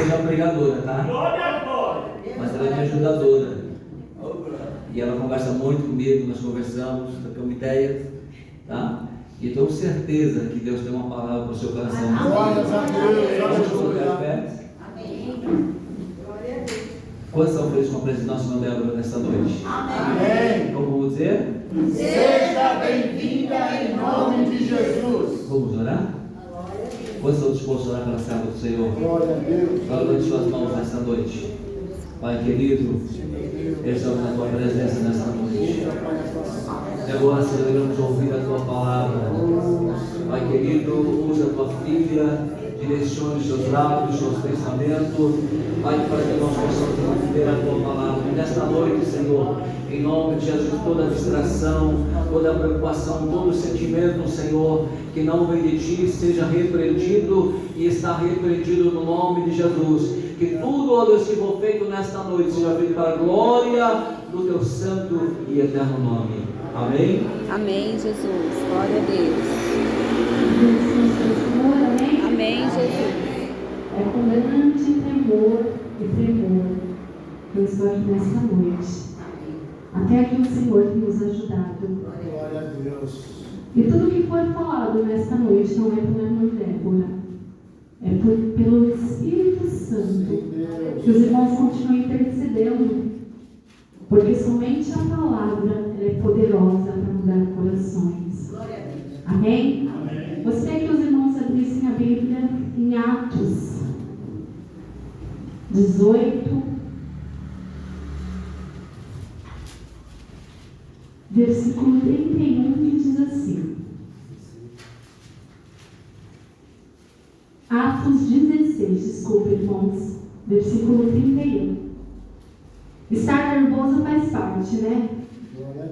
seja pregadora, tá? Mas ela é minha ajudadora. E ela conversa muito comigo, nós conversamos, trocamos ideias, tá? E estou com certeza que Deus tem uma palavra para o seu coração. Glórias a Deus. Vamos colocar pé. Amém. Quantos são felizes com a presença do nosso irmão Débora nesta noite? Amém. Como vamos dizer? Seja bem-vinda em nome de Jesus. Vamos orar? Quantos estão dispostos a orar pela serva do Senhor? Glória a Deus. Levante suas mãos nesta noite. Pai querido, estamos na tua presença nesta noite. E agora celebramos ouvir a tua palavra. Pai querido, usa a tua filha, direcione os seus lábios, os seus pensamentos, Pai, para que nós possamos viver a tua palavra. E nesta noite, Senhor, em nome de Jesus, toda distração, toda preocupação, todo sentimento, Senhor, que não vem de ti, seja repreendido e está repreendido no nome de Jesus. Que tudo, ó Deus, que for feito nesta noite seja feito para a glória do teu santo e eterno nome. Amém? Amém, Jesus. Glória a Deus. Amém, Jesus. É com grande temor e tremor que eu estou aqui nesta noite. Até aqui o Senhor tem nos ajudado. Glória a Deus. E tudo que for falado nesta noite não é pela minha Débora. É pelo Espírito Santo. Que os irmãos continuem intercedendo. Porque somente a palavra ela é poderosa para mudar corações. Amém? Amém. Gostaria que os irmãos abrissem a Bíblia em Atos 18, versículo 31, que diz assim. Atos 16, desculpa, irmãos, versículo 31. Estar nervoso faz parte, né?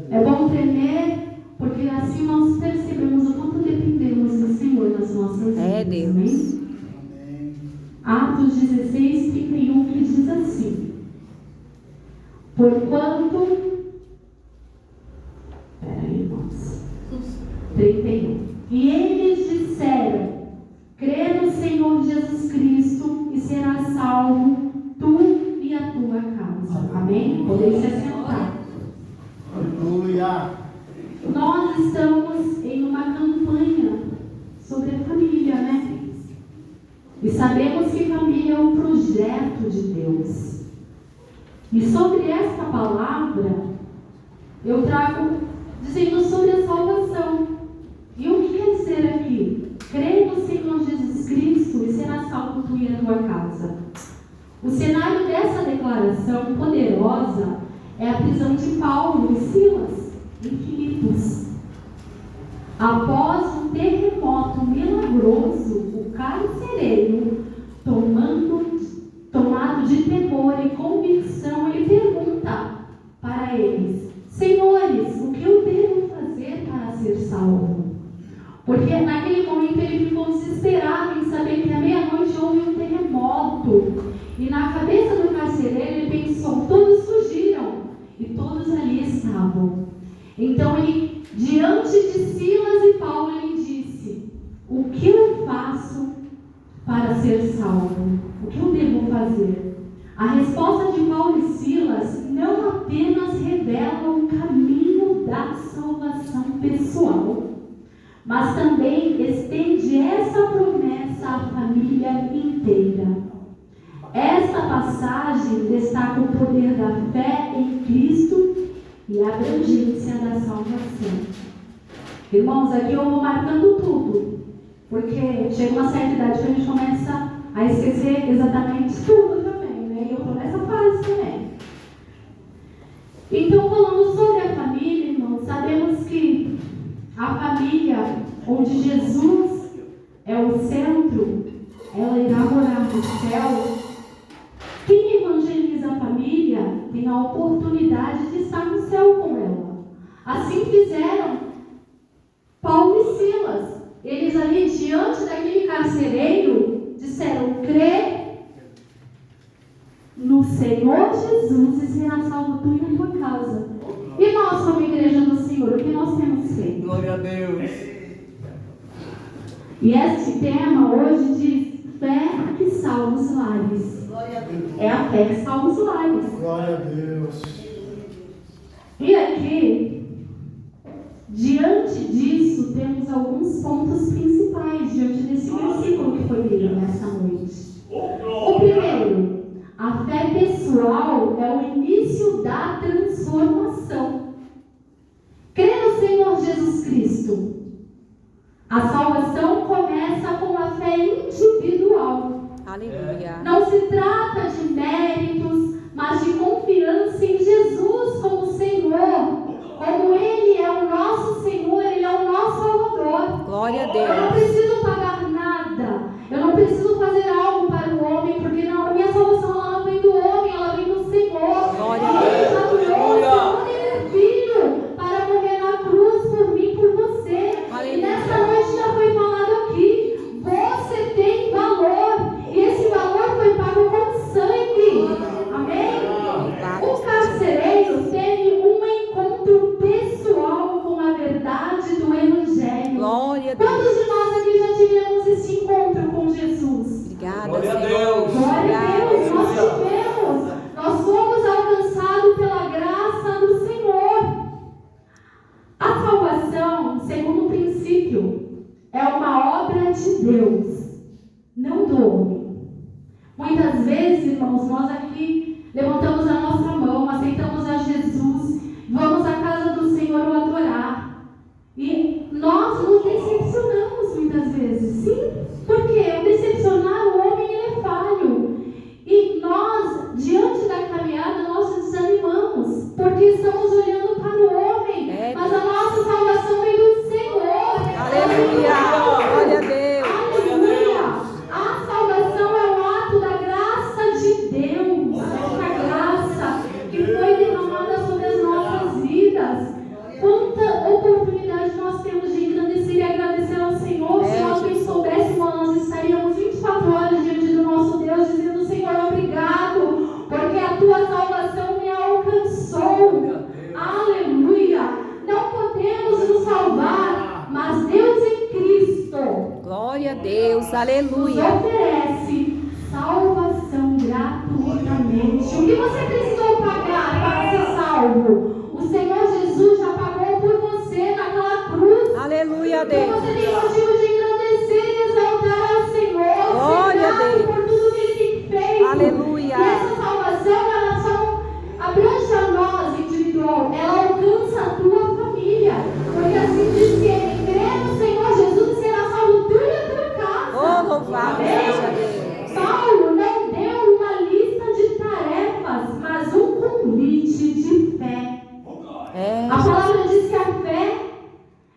É bom tremer, porque assim nós percebemos o quanto dependemos do Senhor nas nossas vidas. É Deus. Amém? Atos 16, 31, que diz assim. Porquanto... Peraí, irmãos. 31. E eles disseram: crê no Senhor Jesus Cristo e serás salvo, tu e a tua casa. Amém? Podem se assentar. Aleluia. Nós estamos em uma campanha sobre a família, né? E sabemos que família é um projeto de Deus. E sobre esta palavra, eu trago dizendo sobre a salvação. E o que quer dizer aqui? Crê no Senhor Jesus Cristo e será salvo tu e a tua casa. O cenário dessa declaração poderosa é a prisão de Paulo e Silas em Filipos. Após um terremoto milagroso, o carcereiro, tomado de temor e convicção, ele pergunta para eles: senhores, o que eu devo fazer para ser salvo? Porque naquele momento ele ficou desesperado em saber que à meia-noite houve um terremoto. E na cabeça do carcereiro ele pensou: todos fugiram. E todos ali estavam. Então ele, diante de Silas e Paulo, ele disse: o que eu faço para ser salvo? O que eu devo fazer? A resposta de Paulo e Silas não apenas revela o caminho da salvação pessoal, mas também estende essa promessa à família inteira. Esta passagem destaca o poder da fé em Cristo e a abrangência da salvação. Irmãos, aqui eu vou marcando tudo, porque chega uma certa idade que a gente começa a esquecer exatamente tudo também, né? E eu estou nessa fase também. Então, falando sobre a família, irmãos, sabemos que a família, onde Jesus é o centro, ela irá morar no céu. Quem evangeliza a família tem a oportunidade de estar no céu com ela. Assim fizeram Paulo e Silas. Eles ali diante daquele carcereiro disseram: crê no Senhor Jesus e será salvo tu e a tua casa. E nós, como igreja do Senhor, o que nós temos feito? Glória a Deus. E este tema hoje diz: fé que salva os lares. Glória a Deus. É a fé que salva os lares. Glória a Deus. E aqui, diante disso, temos alguns pontos principais diante desse versículo que foi lido nessa noite. O primeiro, a fé pessoal é o início da transformação. Crer no Senhor Jesus Cristo. A salvação começa com a fé individual. Aleluia. Não se trata de méritos, mas de confiança em Jesus como Senhor. Como Ele é o nosso Senhor, Ele é o nosso Salvador. Glória a Eu não Deus. preciso pagar nada. Eu não preciso fazer algo para o homem, porque não, a minha salvação ela não vem do homem, ela vem do Senhor. Glória E a Ele Deus. já doou o seu único filho para morrer na cruz por mim, por você. Aleluia. E nessa noite já foi falado aqui, você tem valor. E esse valor foi pago com sangue. Amém? O carcereiro teve um encontro pessoal com a verdade do Evangelho. Glória a Deus. Quantos de nós aqui já tivemos esse encontro com Jesus? Obrigada, Glória a Senhor. Deus. Glória a Deus, nós Aleluia. tivemos. Nós fomos alcançados pela graça do Senhor. A salvação, segundo o princípio, é uma obra de Deus, não do homem. Muitas vezes, irmãos, nós aqui levantamos a nossa mão, aceitamos a Jesus, vamos à casa do Senhor o adorar. E nós nos decepcionamos muitas vezes. Sim, porque ao decepcionar o homem ele é falho. E nós, diante da caminhada, nós desanimamos, porque estamos olhando para o homem. Mas a nossa salvação vem do Senhor. Aleluia. Glória a Deus. Aleluia! A salvação é um ato da graça de Deus. Essa graça que foi derramada sobre as nossas vidas. Quanta oportunidade nós temos de engrandecer e agradecer ao Senhor. Se nós bem soubéssemos, nós estaríamos 24 horas diante do nosso Deus, dizendo: Senhor, obrigado, porque a tua salvação me alcançou. Aleluia! Não podemos nos salvar, mas Deus em Cristo Glória a Deus. nos Aleluia. oferece salvação gratuitamente. O que você precisou pagar para ser salvo? O Senhor Jesus já pagou por você naquela cruz. Aleluia a Então Deus. você tem motivo de engrandecer e exaltar ao Senhor. Glória a Ser grato Deus. por tudo que Ele tem feito. Aleluia. E essa salvação, ela só abrange a nós, individual. Ela alcança a tua família. Porque assim diz Ele: crê no Senhor Jesus e será salvo tu e a tua casa. Oh, louvado seja Deus. Paulo não deu uma lista de tarefas, mas um convite de fé. A palavra diz que a fé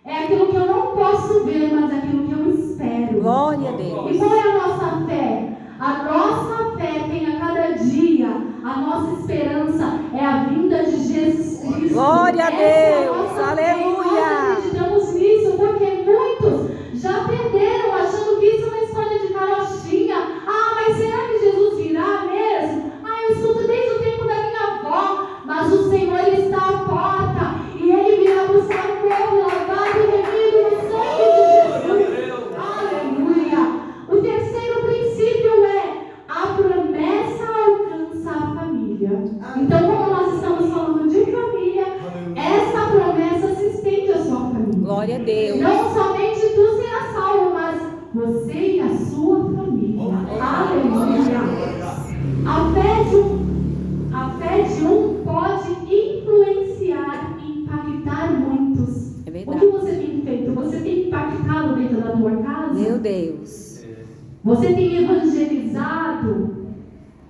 é aquilo que eu não posso ver, mas aquilo que eu espero. Glória a Deus. E qual é a nossa fé? A nossa fé tem a cada dia, a nossa esperança é a vinda de Jesus Cristo. Glória a Essa é Deus. nossa fé. Aleluia. Nós acreditamos nisso porque muitos já perderam, achando que isso é uma história de carochinha. Ah, mas será que Jesus virá mesmo? Ah, eu escuto desde o tempo da minha avó. Mas o Senhor ele está à porta e Ele virá buscar o povo lavado e remido no sangue de Jesus. Aleluia. O terceiro princípio é: a promessa alcança a família. Então, como nós estamos falando de família, essa promessa se estende à sua família. Glória a Deus. Não somente tu serás salvo, mas você e a sua família. Aleluia. A fé de um pode influenciar e impactar muitos. É O verdade. que você tem feito? Você tem impactado dentro da tua casa? Meu Deus. Você tem evangelizado?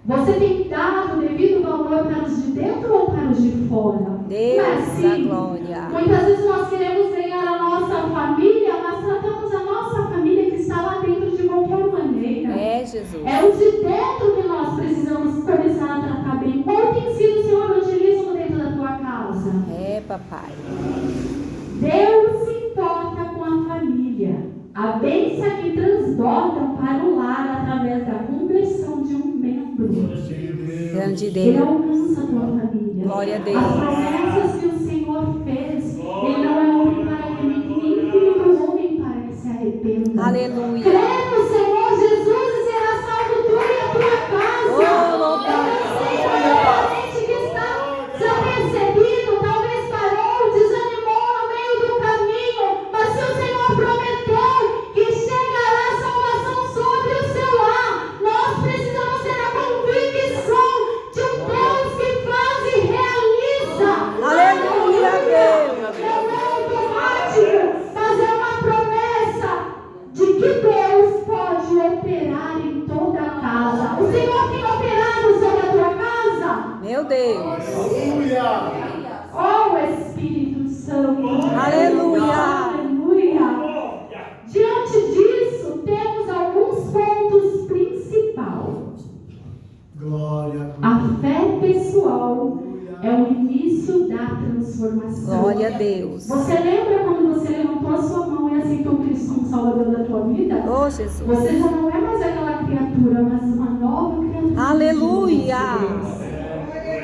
Você tem dado devido valor para os de dentro ou para os de fora? Deus Não é da assim? glória. Muitas vezes nós queremos ganhar a nossa família, mas tratamos a nossa família que está lá dentro de qualquer maneira. É, Jesus. É o de dentro que nós precisamos começar a tratar bem. Qual tem sido o seu evangelismo dentro da tua casa? É, papai. Deus se importa com a família. A bênção que transbordam para o lar através da conversão de um membro. Grande Ele Deus. alcança a tua família. Glória a Deus. As promessas que o Senhor fez, Ele não é homem para que mente, nem filho do homem para que se arrependa. Aleluia. Crê no Senhor Jesus e será salvo tu e Meu Deus. Aleluia. Oh, Espírito Santo. Aleluia. Aleluia. Diante disso, temos alguns pontos principais. Glória. A fé pessoal é o início da transformação. Glória a Deus. Você lembra quando você levantou a sua mão e aceitou Cristo como Salvador da tua vida? Oh, Jesus. Você já não é mais aquela criatura, mas uma nova criatura. Aleluia.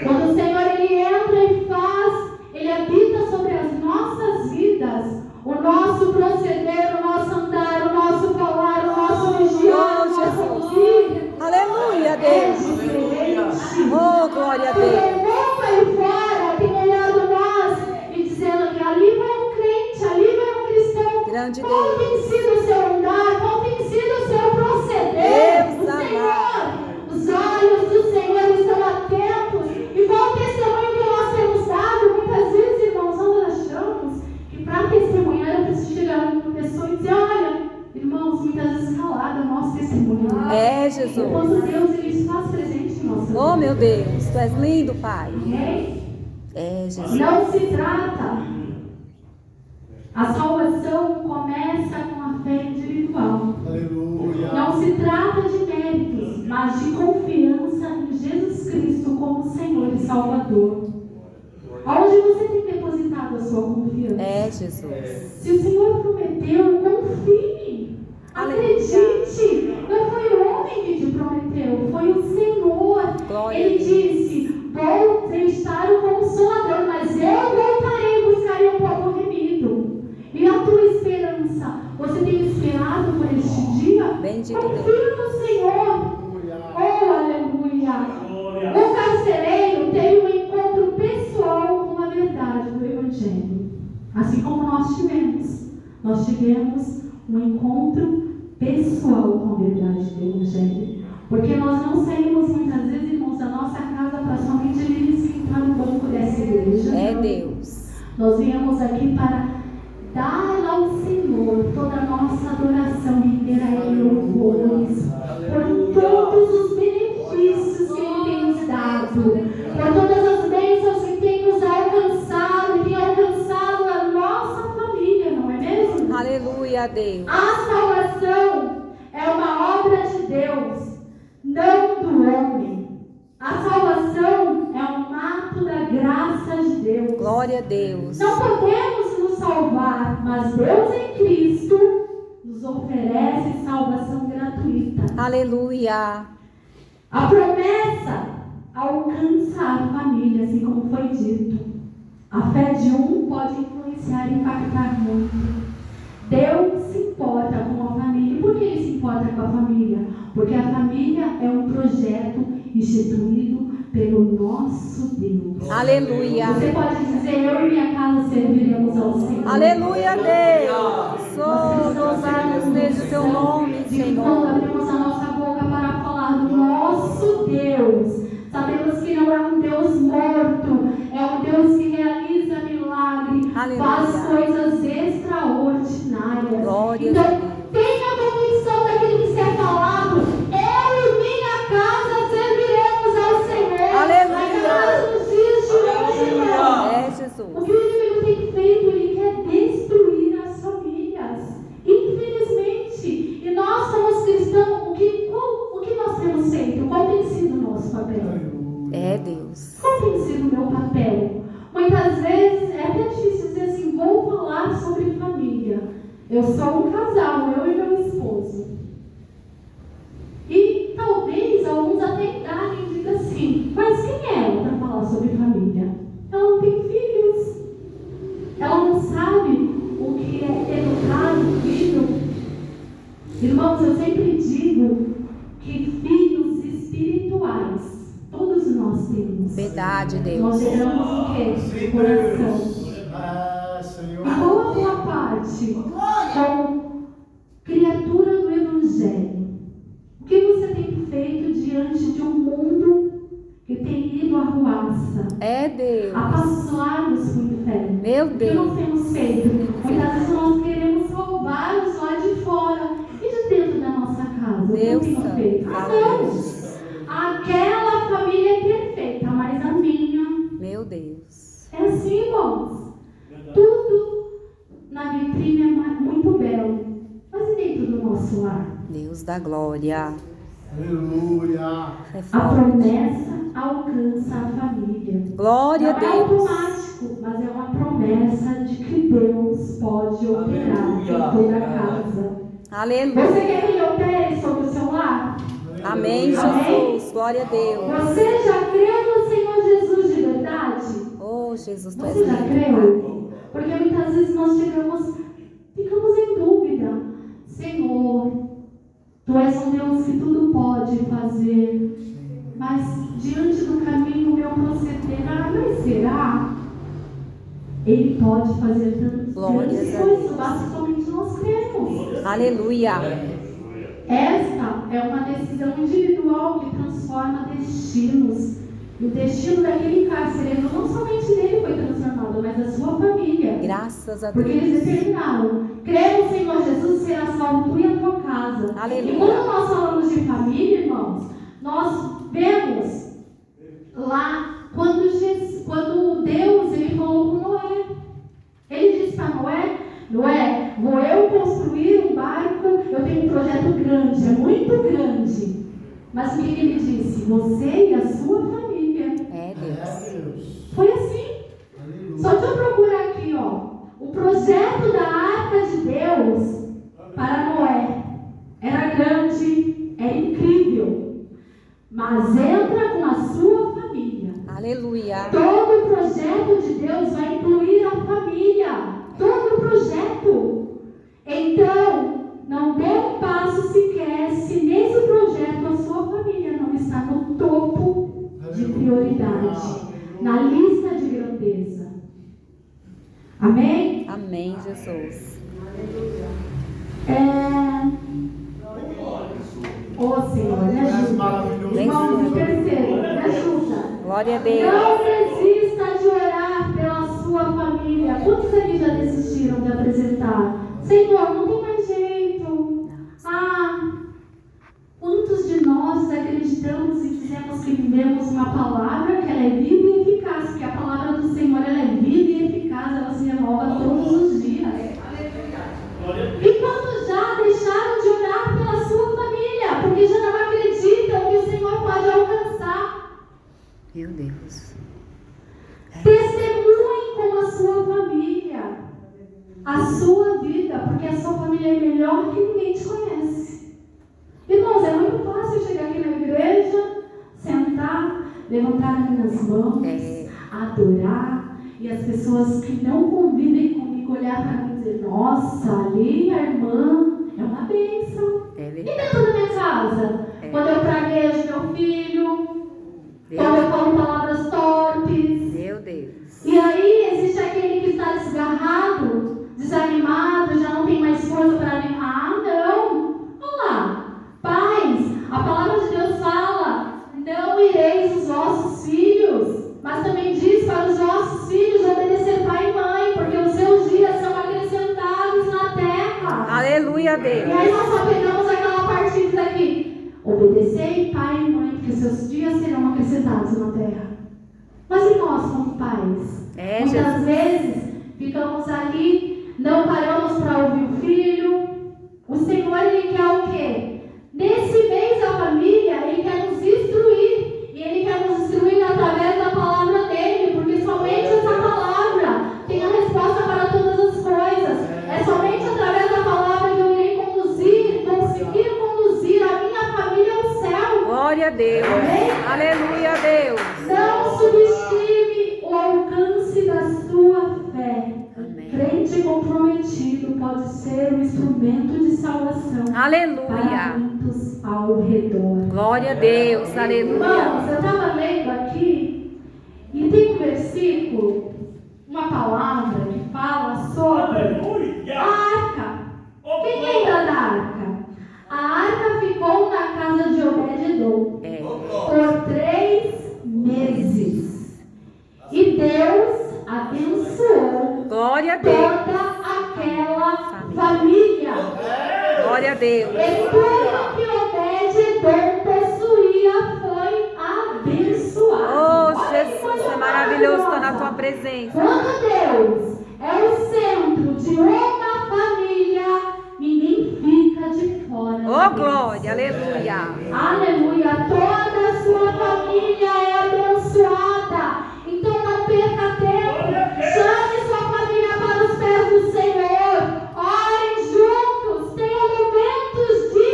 Quando o Senhor ele entra e faz, ele habita sobre as nossas vidas, o nosso proceder, o nosso andar, o nosso falar, o nosso vigiar, o nosso ouvir. Aleluia, É Deus. diferente. Oh, glória a Deus. O mundo aí fora tem olhado nós e dizendo que ali vai um crente, ali vai um cristão. Grande Qual Deus. tem sido o seu andar? Qual tem sido o seu proceder? Deus O Senhor, amado. os olhos do Senhor estão atentos. E qual o testemunho que nós temos dado? Muitas vezes, irmãos, nós achamos que para testemunhar eu preciso chegar numa pessoa e dizer: olha, irmãos, muitas vezes calada, nosso testemunho. É, Jesus. Enquanto Deus ele se faz presente em nossa vida. Oh, meu Deus. Tu és lindo, Pai. Amém? É, Jesus. Não se trata. A salvação começa com a fé individual. Aleluia. Não se trata de méritos, mas de confiança em Jesus Cristo como Senhor e Salvador. Aonde você tem depositado a sua confiança? É, Jesus. Se o Senhor prometeu, confie. Acredite. Não foi o homem que te prometeu, foi o Senhor. Glória Ele a Deus. disse: vou deixar o Consolador, mas eu voltarei e buscarei um povo remido. E a tua esperança? Você tem esperado por este dia? Bendito Confie Deus. no Senhor. Oh, aleluia. O carcereiro teve um encontro pessoal com a verdade do Evangelho. Assim como nós tivemos um encontro pessoal com a verdade do Evangelho. Porque nós não saímos muitas vezes, irmãos, da nossa casa para somente vir sentar no banco dessa igreja. É Não. Deus. Nós viemos aqui para dar ao Senhor toda a nossa adoração, render a Ele louvores por todos os benefícios que Ele tem nos dado, por todas as bênçãos que tem nos alcançado e tem alcançado a nossa família, não é mesmo? Aleluia, Deus. A salvação é uma obra de Deus, não do homem. A salvação é um ato da graça de Deus. Glória a Deus. Não podemos nos salvar, mas Deus em Cristo nos oferece salvação gratuita. Aleluia. A promessa alcança a família, assim como foi dito. A fé de um pode influenciar e impactar muito. Deus se importa com a família. E por que Ele se importa com a família? Porque a família é um projeto instituído pelo nosso Deus. Aleluia. Você pode dizer: eu e minha casa serviremos ao Senhor. Aleluia, Deus. Oh, louvado seja o teu nome, E quando Senhor. abrimos a nossa boca para falar do nosso Deus, sabemos que não é um Deus morto, é um Deus que realiza milagre, Aleluia. faz coisas extraordinárias. Glória Então, a Deus. tenha a convicção daquilo que se é falado. Eu e minha casa serviremos ao Senhor. Aleluia. Ainda mais nos dias de hoje, irmão. É, O Jesus. que o inimigo tem feito, ele quer destruir as famílias. Infelizmente. E nós, como cristãos, o que nós temos feito? Qual tem sido o nosso papel? É, Deus. Qual tem sido o meu papel? Muitas vezes é até difícil dizer assim: vou falar sobre família. Eu sou um casal, eu e meu esposo. E talvez alguns até indaguem e digam assim: mas quem é ela para falar sobre família? Ela não tem filhos. Ela não sabe o que é educar um filho. Irmãos, eu sempre digo que filhos espirituais todos nós temos. Verdade, Nós Deus. geramos o quê? O coração. Ah, Senhor. E boa parte como criatura do Evangelho. O que você tem feito diante de um mundo que tem ido à ruaça, É, a Deus. passos largos para o inferno? Meu O que nós Deus. temos feito? Muitas vezes nós queremos roubar os lá de fora e de dentro da nossa casa. O que eu Deus tenho santo. feito? Não! Aquela família é perfeita, mas a minha Meu Deus. É assim, irmãos. Tudo na vitrine é muito belo. Mas e dentro do nosso lar? Deus da glória. Aleluia. É A forte. promessa alcança a família. Glória a Não é Deus. automático, mas é uma promessa de que Deus pode operar em toda a casa. Aleluia. Você quer que Ele opere sobre o seu lar? Amém, Jesus. Glória a Deus. Você já creu no Senhor Jesus de verdade? Oh, Jesus, tu és Você já lindo. creu? Porque muitas vezes nós ficamos em dúvida. Senhor, Tu és um Deus que tudo pode fazer. Mas diante do caminho, o meu proceder, mas será? Ele pode fazer tantas Glórias a coisas, Deus. basta somente nós cremos. Aleluia. Esta é uma decisão individual que transforma destinos. E o destino daquele carcereiro, não somente dele foi transformado, mas da sua família. Graças a Porque eles Deus. determinaram: crê no Senhor Jesus, será salvo tu e a tua casa. Aleluia. E quando nós falamos de família, irmãos, nós vemos lá quando Deus ele falou com Noé. Ele disse para Noé: Noé, vou eu construir um barco, eu tenho um projeto grande, é muito grande. Mas o que ele disse? Você e a sua família. É Deus. Foi assim. Só deixa eu procurar aqui, ó. O projeto da Arca de Deus para Noé era grande, era incrível. Mas entra com a sua família. Aleluia. Todo o projeto de Deus vai incluir a família. Todo o projeto. Então, não dê um passo sequer se nesse projeto a sua família não está no topo de prioridade, na lista de grandeza. Amém? Amém, Jesus. Ô Senhor, me ajuda. Irmãos, o terceiro, me ajuda. Glória a Deus. Não desista de orar pela sua família. Quantos aqui já desistiram de apresentar? Senhor, não tem mais jeito. Quantos de nós acreditamos e dizemos que vivemos uma palavra que ela é viva e eficaz, porque a palavra do Senhor ela é viva e eficaz, ela se renova todos os dias. E quantos já deixaram de orar pela sua família, porque já não acreditam que o Senhor pode alcançar? Meu Deus. Testemunhem com a sua família a sua vida, porque a sua família é melhor que ninguém te conhece. Irmãos, é muito fácil chegar aqui na igreja, sentar, levantar as minhas mãos, adorar, e as pessoas que não convivem comigo olhar para mim e dizer: nossa, ali a irmã é uma bênção. É E verdade. dentro da minha casa? Quando eu praguejo meu filho, quando eu falo palavras torpes. Meu Deus. E aí existe aquele que está desgarrado, desanimado, já não tem mais força para animar. Não. Olha lá. Pais, a palavra de Deus fala: não ireis os vossos filhos, mas também diz para os vossos filhos obedecer pai e mãe, porque os seus dias são acrescentados na terra. Aleluia, E Deus. aí nós só pegamos aquela parte daqui: obedecei pai e mãe, porque os seus dias serão acrescentados na terra. Mas e nós como pais? Muitas vezes ficamos ali, não paramos para ouvir o filho. O Senhor, Ele quer o quê? Nesse mês da família, Ele quer nos instruir. E Ele quer nos instruir através da palavra dEle, porque somente essa palavra tem a resposta para todas as coisas. É somente através da palavra que eu irei conseguir conduzir a minha família ao céu. Glória a Deus. Amém? Aleluia, Deus. Não subestime o alcance da sua fé. Amém. Crente comprometido pode ser um instrumento de salvação para Aleluia. muitos ao redor. Glória a Deus. Aleluia. Irmãos, eu estava lendo aqui e tem um versículo, uma palavra que fala sobre a arca. Quem lembra da arca? A arca ficou na casa de Obed-edom por 3 meses. E Deus abençoou Glória a Deus. toda aquela família. Glória a Deus. E tudo que Obed-edom possuía foi abençoado. Oh, Olha que Jesus, coisa é maravilhoso maravilhosa. presença. Quando Deus é o centro de uma família, ninguém fica de fora. Oh, glória, aleluia. Aleluia. Toda a sua família é abençoada. Então não perca tempo. Chame sua família para os pés do Senhor. Orem juntos. Tenham momentos de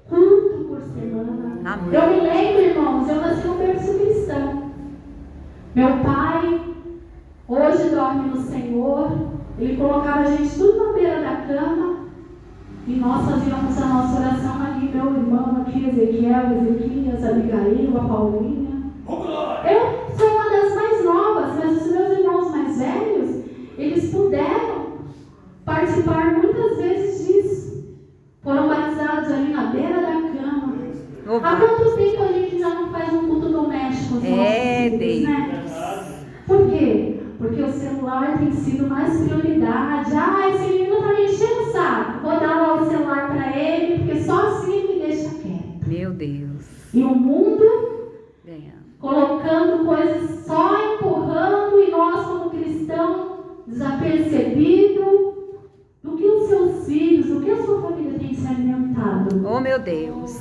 culto por semana. Amém. Eu me lembro, irmãos, eu nasci num berço cristão. Meu pai hoje dorme no Senhor. Ele colocava a gente tudo na beira da cama. E nós fazíamos a nossa oração ali, meu irmão aqui, Ezequias, Abigail, a Paulinha. Eu sou uma das mais novas, mas os meus irmãos mais velhos, eles puderam participar muitas vezes disso. Foram batizados ali na beira da cama. Há quanto tempo a gente já não faz um culto doméstico com os nossos filhos, né? Por quê? Porque o celular tem sido mais prioridade. Esse menino tá me enchendo o saco. Vou dar lá o celular para ele, porque só assim ele me deixa quieto. Meu Deus. E o mundo colocando coisas só empurrando, e nós como cristãos desapercebidos do que os seus filhos, do que a sua família tem se alimentado. Oh, meu Deus.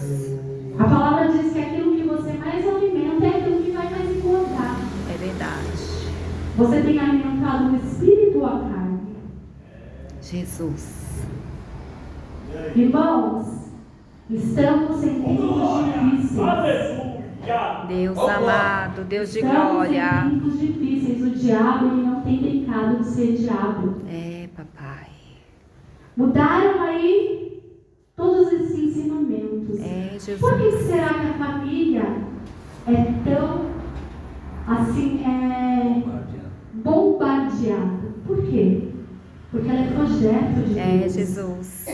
A palavra diz que aquilo que você mais alimenta é aquilo que vai mais engordar. É verdade. Você tem alimentado o espírito ou a carne? Jesus. Irmãos, estamos em tempos difíceis. Deus amado, Deus de Estamos glória. em tempos difíceis. O diabo, ele não tem brincado de ser diabo. É, papai. Mudaram aí todos esses ensinamentos. É, Jesus. Por que será que a família é tão assim, bombardeada? Por quê? Porque ela é projeto de Deus. É, Jesus.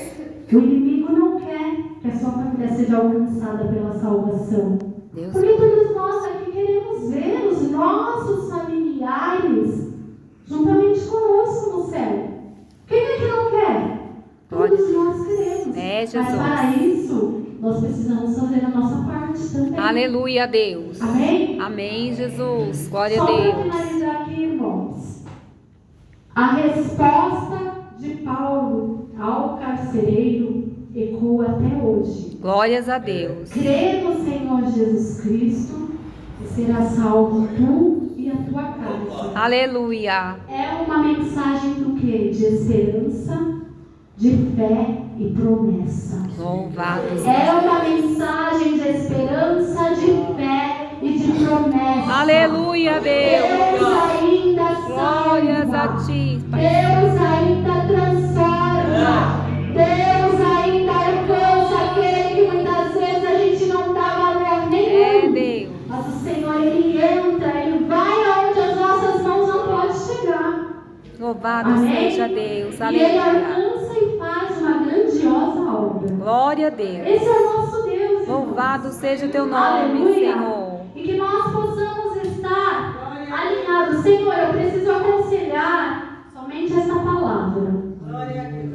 O inimigo não quer que a sua família seja alcançada pela salvação. Deus. Porque todos nós aqui queremos ver os nossos familiares juntamente conosco no céu. Quem é que não quer? Todos nós queremos. É, Jesus. Mas para isso, nós precisamos fazer a nossa parte também. Aleluia, Deus. Amém? Amém, Jesus. Glória Só a para Deus. finalizar aqui, irmãos. A resposta de Paulo ao carcereiro ecoa até hoje. Glórias a Deus. Crê no Senhor Jesus Cristo e será salvo tu e a tua casa. Aleluia. É uma mensagem do quê? De esperança, de fé e promessa. Louvado É uma mensagem de esperança, de fé e de promessa. Aleluia, Deus. Deus ainda Glórias salva. a ti, Pai. Deus ainda transforma. Deus ainda alcança aquele que muitas vezes a gente não dá valor nenhum. É, Deus. Mas o Senhor, Ele entra, Ele vai aonde as nossas mãos não podem chegar. Louvado Amém? seja Deus. E Ele Aleluia. alcança e faz uma grandiosa obra. Glória a Deus. Esse é o nosso Deus, irmãos. Louvado seja o teu nome, Aleluia. Senhor. E que nós possamos estar alinhados. Senhor, eu preciso aconselhar somente essa palavra.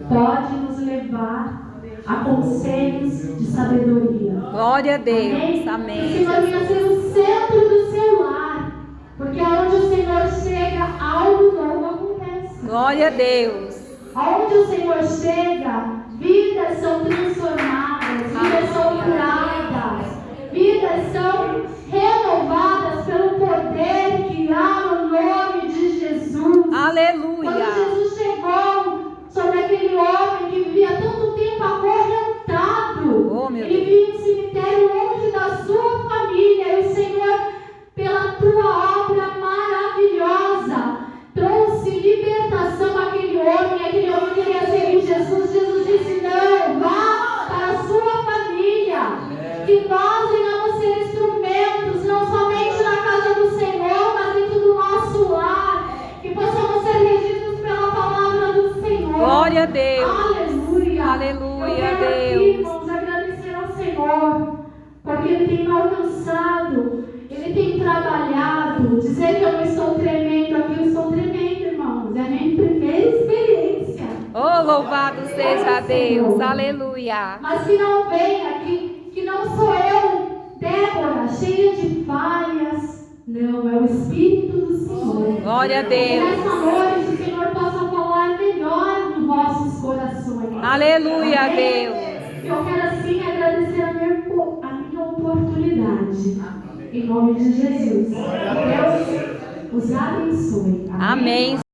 Pode nos levar a conselhos de sabedoria. Glória a Deus. Amém? Que o Amém. Senhor venha ser o centro do seu lar. Porque aonde o Senhor chega, algo novo acontece. Glória a Deus. Aonde o Senhor chega, vidas são transformadas, vidas são curadas, vidas são renovadas pelo poder que há no nome de Jesus. Aleluia. Quando Jesus chegou sobre aquele homem que vivia tanto tempo acorrentado, Oh, meu ele Deus. vivia no cemitério longe da sua família, e o Senhor, pela tua obra maravilhosa, trouxe libertação àquele homem. Aquele homem queria seguir Jesus. Jesus disse: não, vá para a sua família, que nós venhamos ser instrumentos, não somente na casa do Senhor, mas dentro do nosso lar, que possamos ser regidos pela palavra do Senhor. Glória a Deus. Aleluia. Aleluia, Eu quero aqui, Deus. irmãos, agradecer ao Senhor, porque Ele tem me alcançado, Ele tem trabalhado. Dizer que eu não estou tremendo aqui, eu estou tremendo, irmãos. É a minha primeira experiência. Oh, louvado seja Deus. Aleluia. Mas que não venha, que não sou eu, Débora, cheia de falhas, Não, é o Espírito do Senhor. Glória a Deus. Nessa noite o Senhor possa falar melhor nos vossos corações. Aleluia, Deus. Eu quero assim agradecer a minha oportunidade. Em nome de Jesus. Deus os abençoe. Amém.